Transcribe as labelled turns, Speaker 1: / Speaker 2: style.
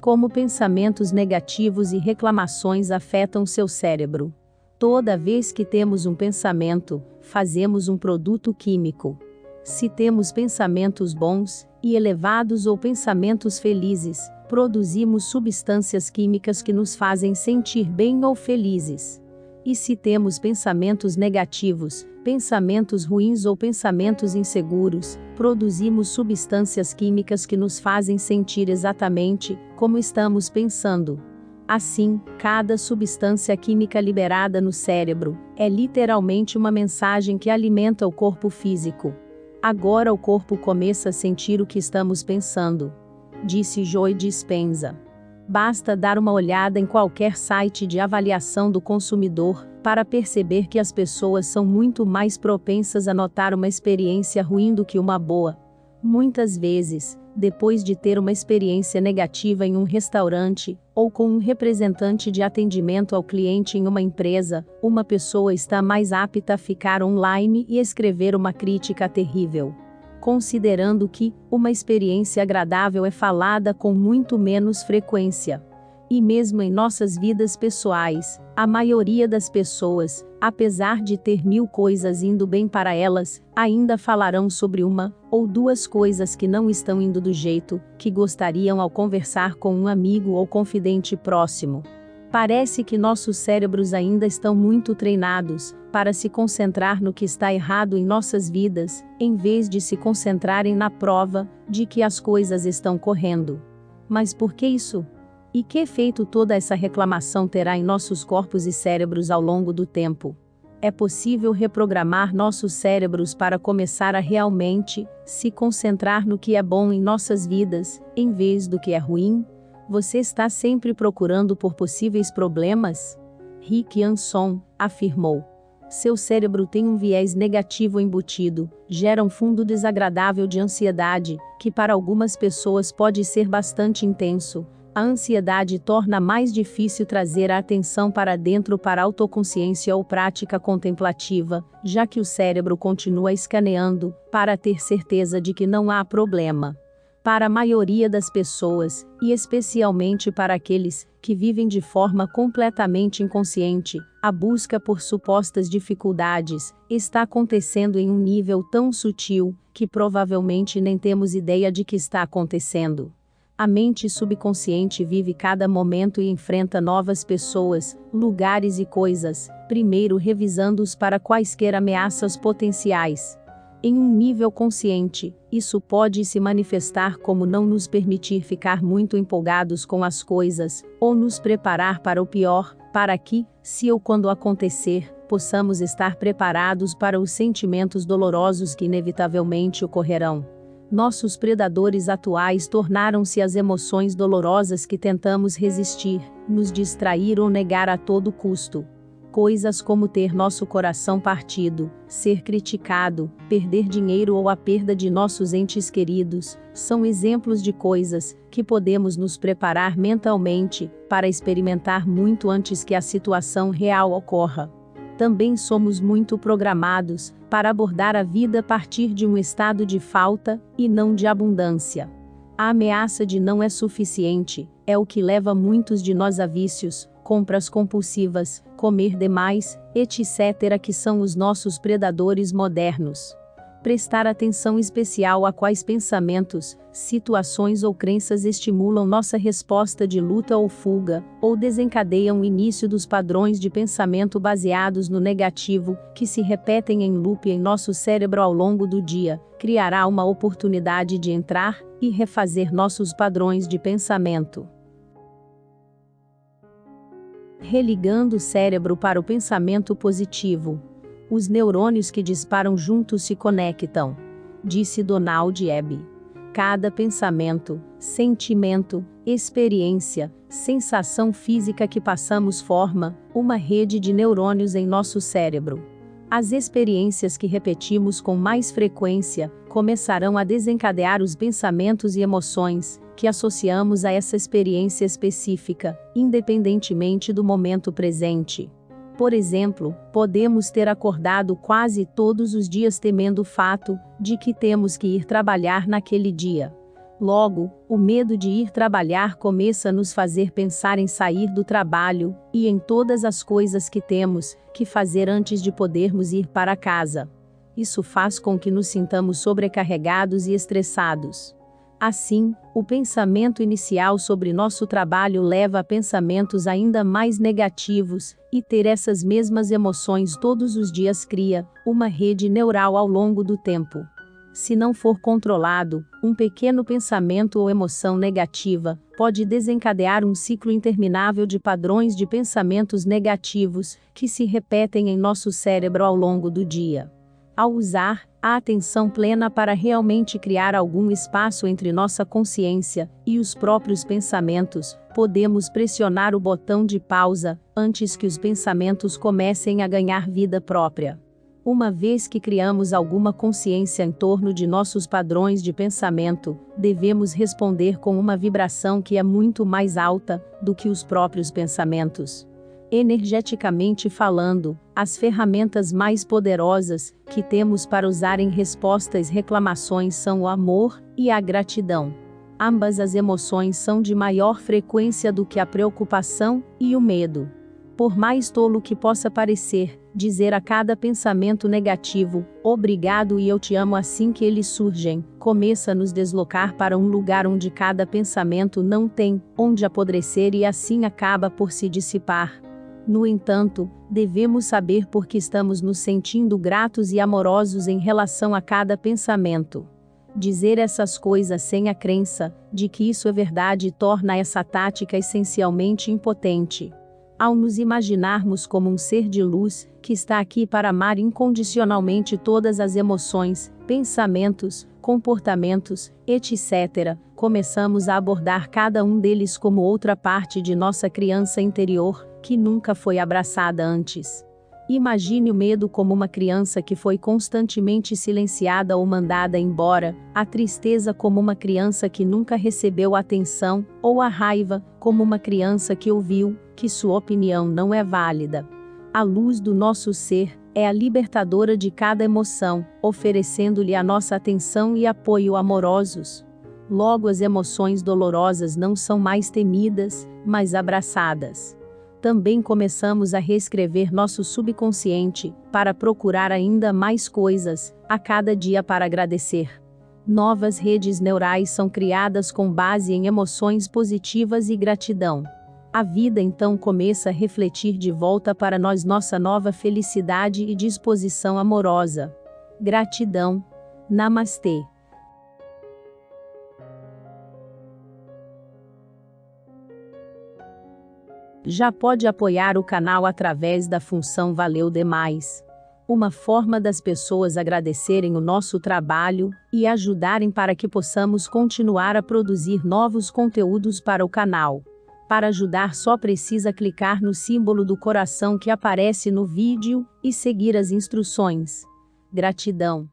Speaker 1: Como pensamentos negativos e reclamações afetam seu cérebro. Toda vez que temos um pensamento, fazemos um produto químico. Se temos pensamentos bons e elevados ou pensamentos felizes, produzimos substâncias químicas que nos fazem sentir bem ou felizes. E se temos pensamentos negativos, pensamentos ruins ou pensamentos inseguros, produzimos substâncias químicas que nos fazem sentir exatamente como estamos pensando. Assim, cada substância química liberada no cérebro é literalmente uma mensagem que alimenta o corpo físico. Agora o corpo começa a sentir o que estamos pensando, disse Joe Dispenza. Basta dar uma olhada em qualquer site de avaliação do consumidor para perceber que as pessoas são muito mais propensas a notar uma experiência ruim do que uma boa. Muitas vezes, depois de ter uma experiência negativa em um restaurante, ou com um representante de atendimento ao cliente em uma empresa, uma pessoa está mais apta a ficar online e escrever uma crítica terrível. Considerando que uma experiência agradável é falada com muito menos frequência. E mesmo em nossas vidas pessoais, a maioria das pessoas, apesar de ter 1000 coisas indo bem para elas, ainda falarão sobre uma ou duas coisas que não estão indo do jeito que gostariam ao conversar com um amigo ou confidente próximo. Parece que nossos cérebros ainda estão muito treinados para se concentrar no que está errado em nossas vidas, em vez de se concentrarem na prova de que as coisas estão correndo. Mas por que isso? E que efeito toda essa reclamação terá em nossos corpos e cérebros ao longo do tempo? É possível reprogramar nossos cérebros para começar a realmente se concentrar no que é bom em nossas vidas, em vez do que é ruim? Você está sempre procurando por possíveis problemas? Rick Hanson afirmou. Seu cérebro tem um viés negativo embutido, gera um fundo desagradável de ansiedade, que para algumas pessoas pode ser bastante intenso. A ansiedade torna mais difícil trazer a atenção para dentro para autoconsciência ou prática contemplativa, já que o cérebro continua escaneando, para ter certeza de que não há problema. Para a maioria das pessoas, e especialmente para aqueles que vivem de forma completamente inconsciente, a busca por supostas dificuldades está acontecendo em um nível tão sutil que provavelmente nem temos ideia de que está acontecendo. A mente subconsciente vive cada momento e enfrenta novas pessoas, lugares e coisas, primeiro revisando-os para quaisquer ameaças potenciais. Em um nível consciente, isso pode se manifestar como não nos permitir ficar muito empolgados com as coisas, ou nos preparar para o pior, para que, se ou quando acontecer, possamos estar preparados para os sentimentos dolorosos que inevitavelmente ocorrerão. Nossos predadores atuais tornaram-se as emoções dolorosas que tentamos resistir, nos distrair ou negar a todo custo. Coisas como ter nosso coração partido, ser criticado, perder dinheiro ou a perda de nossos entes queridos, são exemplos de coisas que podemos nos preparar mentalmente para experimentar muito antes que a situação real ocorra. Também somos muito programados para abordar a vida a partir de um estado de falta e não de abundância. A ameaça de não é suficiente é o que leva muitos de nós a vícios, compras compulsivas, comer demais, etc., que são os nossos predadores modernos. Prestar atenção especial a quais pensamentos, situações ou crenças estimulam nossa resposta de luta ou fuga, ou desencadeiam o início dos padrões de pensamento baseados no negativo, que se repetem em loop em nosso cérebro ao longo do dia, criará uma oportunidade de entrar e refazer nossos padrões de pensamento. Religando o cérebro para o pensamento positivo. Os neurônios que disparam juntos se conectam, disse Donald Hebb. Cada pensamento, sentimento, experiência, sensação física que passamos forma uma rede de neurônios em nosso cérebro. As experiências que repetimos com mais frequência começarão a desencadear os pensamentos e emoções que associamos a essa experiência específica, independentemente do momento presente. Por exemplo, podemos ter acordado quase todos os dias temendo o fato de que temos que ir trabalhar naquele dia. Logo, o medo de ir trabalhar começa a nos fazer pensar em sair do trabalho, e em todas as coisas que temos que fazer antes de podermos ir para casa. Isso faz com que nos sintamos sobrecarregados e estressados. Assim, o pensamento inicial sobre nosso trabalho leva a pensamentos ainda mais negativos, e ter essas mesmas emoções todos os dias cria uma rede neural ao longo do tempo. Se não for controlado, um pequeno pensamento ou emoção negativa pode desencadear um ciclo interminável de padrões de pensamentos negativos que se repetem em nosso cérebro ao longo do dia. Ao usar a atenção plena para realmente criar algum espaço entre nossa consciência e os próprios pensamentos, podemos pressionar o botão de pausa antes que os pensamentos comecem a ganhar vida própria. Uma vez que criamos alguma consciência em torno de nossos padrões de pensamento, devemos responder com uma vibração que é muito mais alta do que os próprios pensamentos. Energeticamente falando, as ferramentas mais poderosas que temos para usar em resposta às reclamações são o amor e a gratidão. Ambas as emoções são de maior frequência do que a preocupação e o medo. Por mais tolo que possa parecer, dizer a cada pensamento negativo, obrigado e eu te amo assim que eles surgem, começa a nos deslocar para um lugar onde cada pensamento não tem onde apodrecer e assim acaba por se dissipar. No entanto, devemos saber por que estamos nos sentindo gratos e amorosos em relação a cada pensamento. Dizer essas coisas sem a crença de que isso é verdade torna essa tática essencialmente impotente. Ao nos imaginarmos como um ser de luz, que está aqui para amar incondicionalmente todas as emoções, pensamentos, comportamentos, etc., começamos a abordar cada um deles como outra parte de nossa criança interior, que nunca foi abraçada antes. Imagine o medo como uma criança que foi constantemente silenciada ou mandada embora, a tristeza como uma criança que nunca recebeu atenção, ou a raiva como uma criança que ouviu que sua opinião não é válida. A luz do nosso ser é a libertadora de cada emoção, oferecendo-lhe a nossa atenção e apoio amorosos. Logo, as emoções dolorosas não são mais temidas, mas abraçadas. Também começamos a reescrever nosso subconsciente, para procurar ainda mais coisas, a cada dia para agradecer. Novas redes neurais são criadas com base em emoções positivas e gratidão. A vida então começa a refletir de volta para nós nossa nova felicidade e disposição amorosa. Gratidão. Namastê. Já pode apoiar o canal através da função Valeu Demais. Uma forma das pessoas agradecerem o nosso trabalho e ajudarem para que possamos continuar a produzir novos conteúdos para o canal. Para ajudar só precisa clicar no símbolo do coração que aparece no vídeo e seguir as instruções. Gratidão.